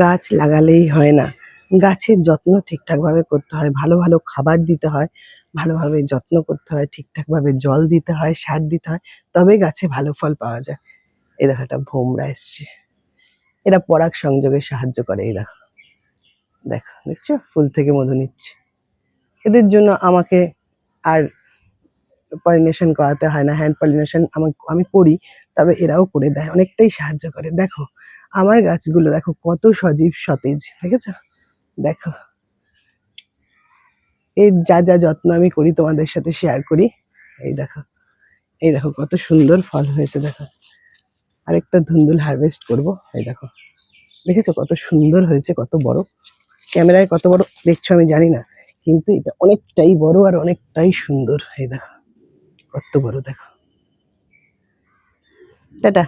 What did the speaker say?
গাছ লাগালেই হয় না, গাছের যত্ন ঠিকঠাকভাবে করতে হয়, ভালো ভালো খাবার দিতে হয়, ভালোভাবে যত্ন করতে হয়, ঠিকঠাকভাবে জল দিতে হয়, সার দিতে হয়, তবে গাছে ভালো ফল পাওয়া যায়। এই দেখো একটা ভোমরা এসছে, এরা পরাগ সংযোগে সাহায্য করে। এই দেখো, দেখো দেখছো ফুল থেকে মধু নিচ্ছে। এদের জন্য আমাকে আর পলিনেশন করাতে হয় না, হ্যান্ড পলিনেশন আমি করি, তবে এরাও করে দেয়, অনেকটাই সাহায্য করে। দেখো আমার গাছগুলো দেখো কত সজীব সতেজ, দেখেছো? দেখো এর যা যা যত্ন আমি করি তোমাদের সাথে শেয়ার করি। এই দেখো, এই দেখো কত সুন্দর ফল হয়েছে। দেখো আরেকটা ধুন্দুল হারভেস্ট করব। এই দেখো, দেখেছো কত সুন্দর হয়েছে, কত বড়। ক্যামেরায় কত বড় দেখছো আমি জানি না, কিন্তু এটা অনেকটাই বড় আর অনেকটাই সুন্দর। এই দেখো কত বড়, দেখো। টাটা।